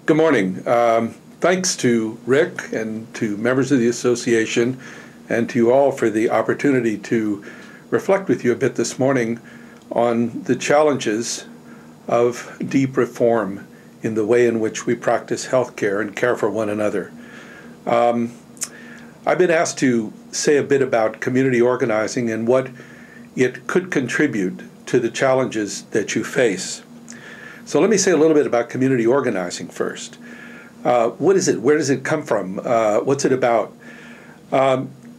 Good morning. Thanks to Rick and to members of the association and to you all for the opportunity to reflect with you a bit this morning on the challenges of deep reform in the way in which we practice healthcare and care for one another. I've been asked to say a bit about community organizing and what it could contribute to the challenges that you face. So let me say a little bit about community organizing first. What is it? Where does it come from? What's it about?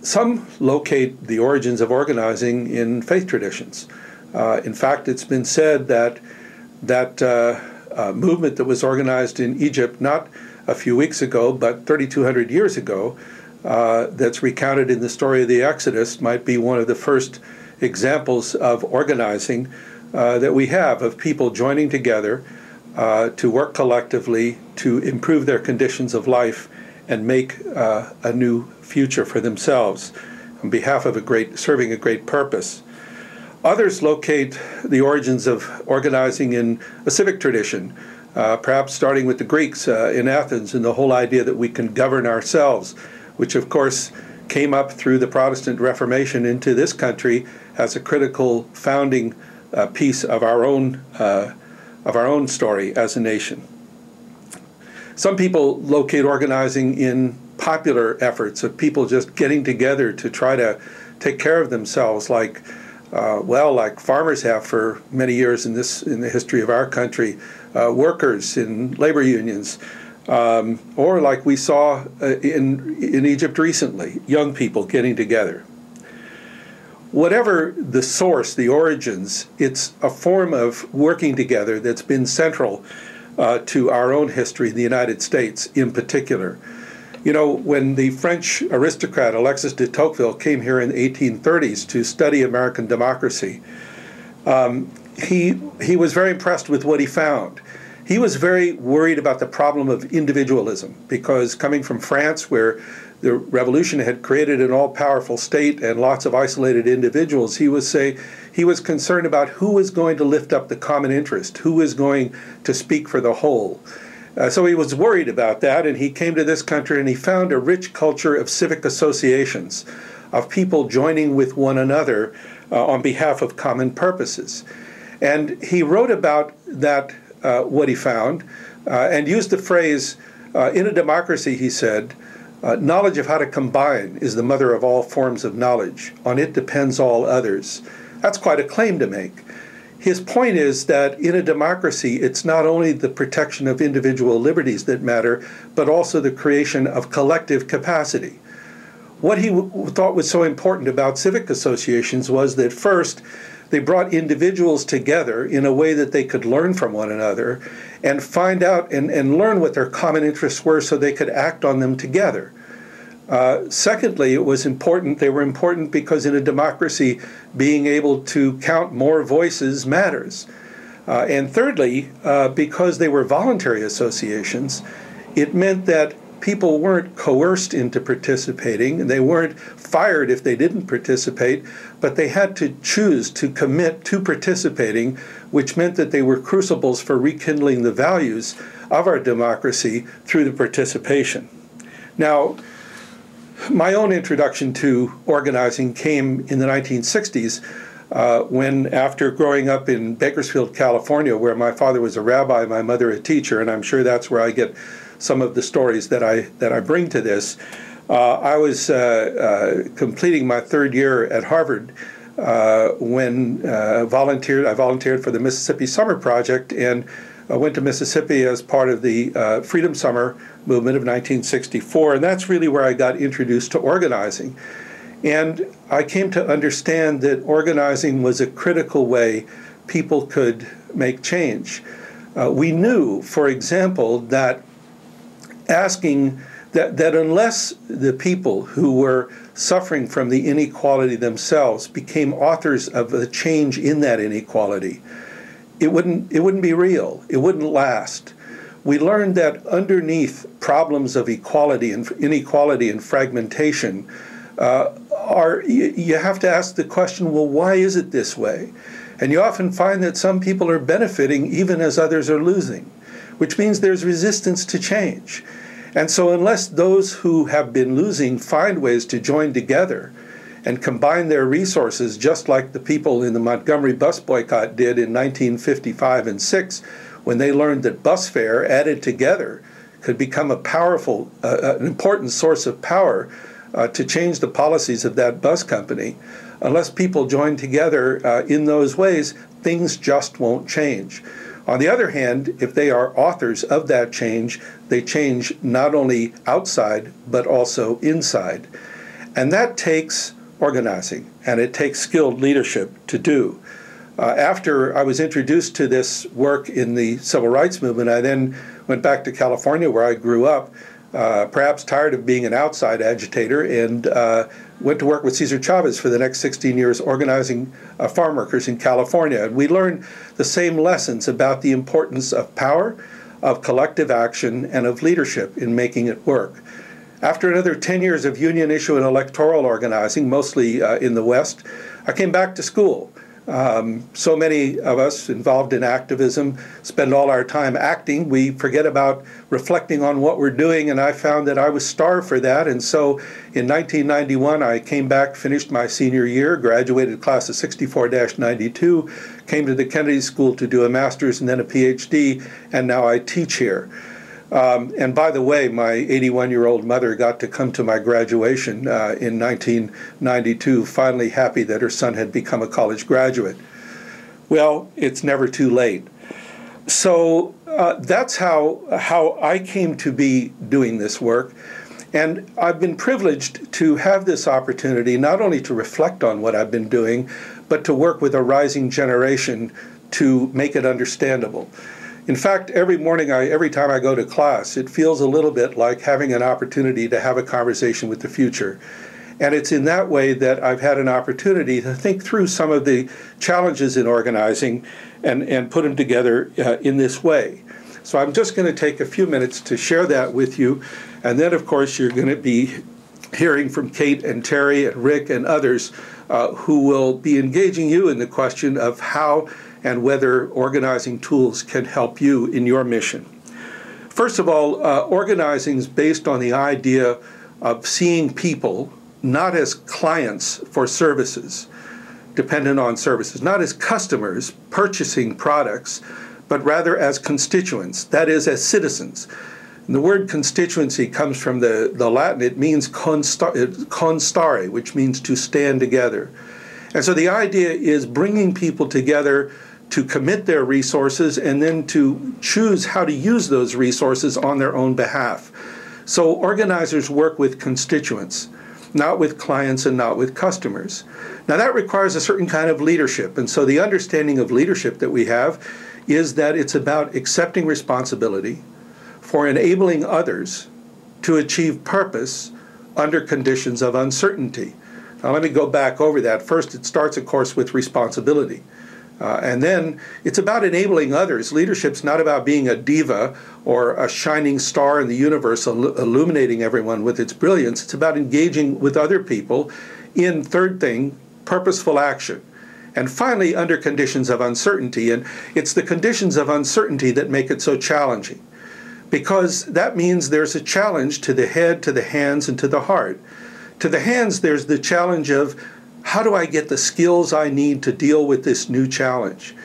Some locate the origins of organizing in faith traditions. In fact, it's been said that movement that was organized in Egypt not a few weeks ago, but 3,200 years ago, that's recounted in the story of the Exodus, might be one of the first examples of organizing that we have, of people joining together to work collectively to improve their conditions of life and make a new future for themselves on behalf of serving a great purpose. Others locate the origins of organizing in a civic tradition, perhaps starting with the Greeks in Athens and the whole idea that we can govern ourselves, which of course came up through the Protestant Reformation into this country as a critical founding piece of our own story as a nation. Some people locate organizing in popular efforts of people just getting together to try to take care of themselves, like farmers have for many years in the history of our country, workers in labor unions, or like we saw in Egypt recently, young people getting together. Whatever the source, the origins, it's a form of working together that's been central to our own history, the United States in particular. You know, when the French aristocrat Alexis de Tocqueville came here in the 1830s to study American democracy, he was very impressed with what he found. He was very worried about the problem of individualism, because coming from France, where the revolution had created an all-powerful state and lots of isolated individuals, he was concerned about who was going to lift up the common interest, who was going to speak for the whole. So he was worried about that, and he came to this country and he found a rich culture of civic associations, of people joining with one another on behalf of common purposes. And he wrote about that, what he found, and used the phrase, in a democracy, he said, knowledge of how to combine is the mother of all forms of knowledge. On it depends all others. That's quite a claim to make. His point is that in a democracy, it's not only the protection of individual liberties that matter, but also the creation of collective capacity. What he thought was so important about civic associations was that first, they brought individuals together in a way that they could learn from one another and find out and learn what their common interests were so they could act on them together. Secondly, it was important, they were important because in a democracy, being able to count more voices matters. And thirdly, because they were voluntary associations, it meant that people weren't coerced into participating, and they weren't fired if they didn't participate, but they had to choose to commit to participating, which meant that they were crucibles for rekindling the values of our democracy through the participation. Now, my own introduction to organizing came in the 1960s when, after growing up in Bakersfield, California, where my father was a rabbi, my mother a teacher, and I'm sure that's where I get some of the stories that I bring to this. I was completing my third year at Harvard when I volunteered for the Mississippi Summer Project, and I went to Mississippi as part of the Freedom Summer movement of 1964, and that's really where I got introduced to organizing. And I came to understand that organizing was a critical way people could make change. We knew, for example, that that unless the people who were suffering from the inequality themselves became authors of a change in that inequality, it wouldn't be real. It wouldn't last. We learned that underneath problems of equality and inequality and fragmentation, you have to ask the question, well, why is it this way? And you often find that some people are benefiting even as others are losing, which means there's resistance to change. And so unless those who have been losing find ways to join together and combine their resources, just like the people in the Montgomery bus boycott did in 1955 and 6, when they learned that bus fare added together could become a powerful, an important source of power to change the policies of that bus company. Unless people join together in those ways, things just won't change. On the other hand, if they are authors of that change, they change not only outside, but also inside. And that takes organizing, and it takes skilled leadership to do. After I was introduced to this work in the civil rights movement, I then went back to California, where I grew up, perhaps tired of being an outside agitator, and went to work with Cesar Chavez for the next 16 years organizing farm workers in California. And we learned the same lessons about the importance of power, of collective action, and of leadership in making it work. After another 10 years of union issue and electoral organizing, mostly in the West, I came back to school. So many of us involved in activism spend all our time acting. We forget about reflecting on what we're doing, and I found that I was starved for that. And so in 1991, I came back, finished my senior year, graduated class of 64-92, came to the Kennedy School to do a master's and then a PhD, and now I teach here. And by the way, my 81-year-old mother got to come to my graduation in 1992, finally happy that her son had become a college graduate. Well, it's never too late. So that's how I came to be doing this work. And I've been privileged to have this opportunity not only to reflect on what I've been doing, but to work with a rising generation to make it understandable. In fact, every morning, every time I go to class, it feels a little bit like having an opportunity to have a conversation with the future. And it's in that way that I've had an opportunity to think through some of the challenges in organizing and put them together in this way. So I'm just going to take a few minutes to share that with you. And then, of course, you're going to be hearing from Kate and Terry and Rick and others who will be engaging you in the question of how and whether organizing tools can help you in your mission. First of all, organizing is based on the idea of seeing people not as clients for services, dependent on services, not as customers purchasing products, but rather as constituents, that is, as citizens. And the word constituency comes from the Latin. It means constare, which means to stand together. And so the idea is bringing people together to commit their resources and then to choose how to use those resources on their own behalf. So organizers work with constituents, not with clients and not with customers. Now that requires a certain kind of leadership. And so the understanding of leadership that we have is that it's about accepting responsibility for enabling others to achieve purpose under conditions of uncertainty. Now let me go back over that. First, it starts, of course, with responsibility. And then it's about enabling others. Leadership's not about being a diva or a shining star in the universe illuminating everyone with its brilliance. It's about engaging with other people in, third thing, purposeful action. And finally, under conditions of uncertainty. And it's the conditions of uncertainty that make it so challenging, because that means there's a challenge to the head, to the hands, and to the heart. To the hands, there's the challenge of, how do I get the skills I need to deal with this new challenge?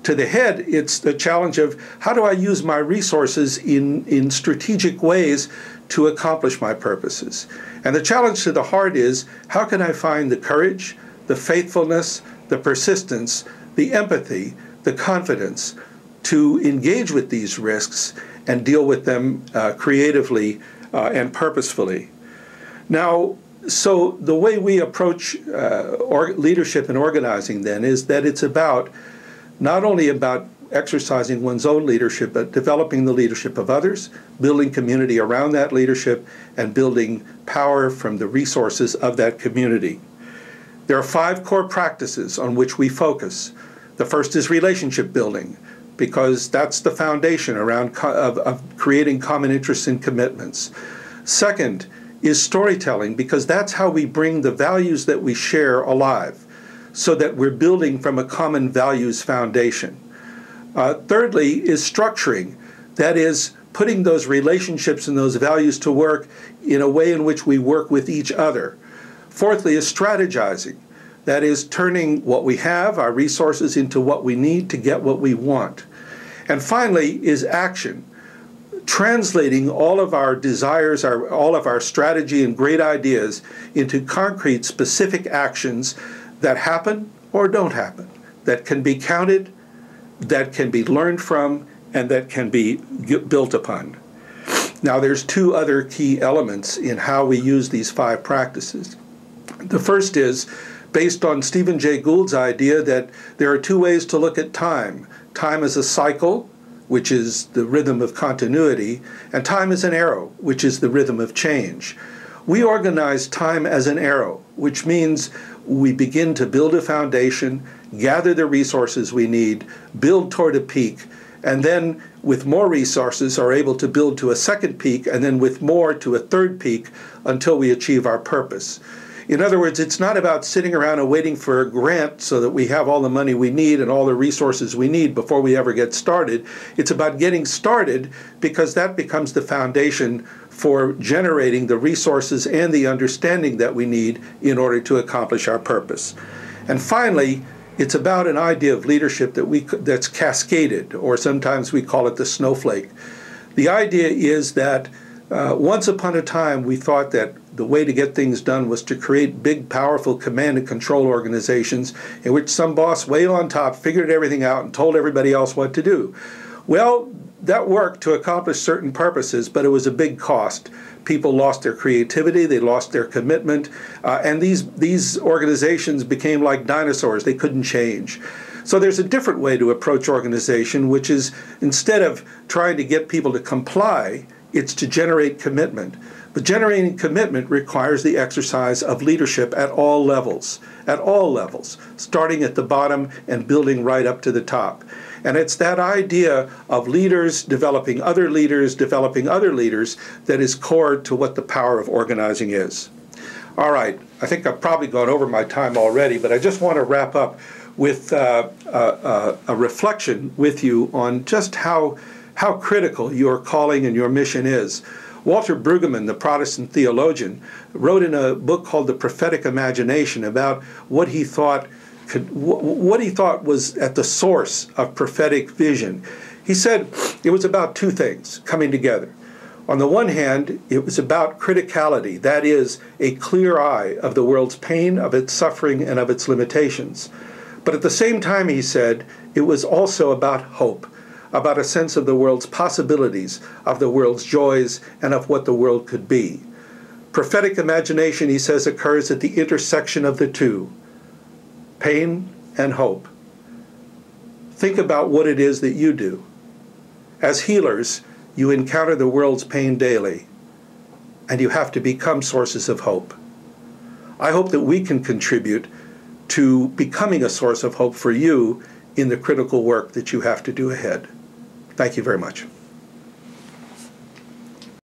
To the head, it's the challenge of, how do I use my resources in strategic ways to accomplish my purposes? And the challenge to the heart is, how can I find the courage, the faithfulness, the persistence, the empathy, the confidence to engage with these risks and deal with them creatively and purposefully? Now, so the way we approach leadership and organizing then is that it's about not only about exercising one's own leadership, but developing the leadership of others, building community around that leadership, and building power from the resources of that community. There are 5 core practices on which we focus. The first is relationship building, because that's the foundation around of creating common interests and commitments. Second is storytelling, because that's how we bring the values that we share alive. so that we're building from a common values foundation. Thirdly is structuring. That is, putting those relationships and those values to work in a way in which we work with each other. Fourthly is strategizing. That is, turning what we have, our resources, into what we need to get what we want. And finally is action. Translating all of our desires, all of our strategy and great ideas into concrete, specific actions that happen or don't happen, that can be counted, that can be learned from, and that can be built upon. Now, there's two other key elements in how we use these 5 practices. The first is based on Stephen Jay Gould's idea that there are 2 ways to look at time. Time as a cycle, which is the rhythm of continuity, and time as an arrow, which is the rhythm of change. We organize time as an arrow, which means we begin to build a foundation, gather the resources we need, build toward a peak, and then with more resources are able to build to a second peak, and then with more to a third peak until we achieve our purpose. In other words, it's not about sitting around and waiting for a grant so that we have all the money we need and all the resources we need before we ever get started. It's about getting started, because that becomes the foundation for generating the resources and the understanding that we need in order to accomplish our purpose. And finally, it's about an idea of leadership that's cascaded, or sometimes we call it the snowflake. The idea is that once upon a time we thought that the way to get things done was to create big, powerful command and control organizations in which some boss way on top figured everything out and told everybody else what to do. Well, that worked to accomplish certain purposes, but it was a big cost. People lost their creativity, they lost their commitment, and these organizations became like dinosaurs. They couldn't change. So there's a different way to approach organization, which is, instead of trying to get people to comply, it's to generate commitment. But generating commitment requires the exercise of leadership at all levels, starting at the bottom and building right up to the top. And it's that idea of leaders developing other leaders that is core to what the power of organizing is. All right, I think I've probably gone over my time already, but I just want to wrap up with a reflection with you on just how critical your calling and your mission is. Walter Brueggemann, the Protestant theologian, wrote in a book called The Prophetic Imagination about what he thought was at the source of prophetic vision. He said it was about 2 things coming together. On the one hand, it was about criticality, that is, a clear eye of the world's pain, of its suffering, and of its limitations. But at the same time, he said, it was also about hope, about a sense of the world's possibilities, of the world's joys, and of what the world could be. Prophetic imagination, he says, occurs at the intersection of the 2, pain and hope. Think about what it is that you do. As healers, you encounter the world's pain daily, and you have to become sources of hope. I hope that we can contribute to becoming a source of hope for you in the critical work that you have to do ahead. Thank you very much.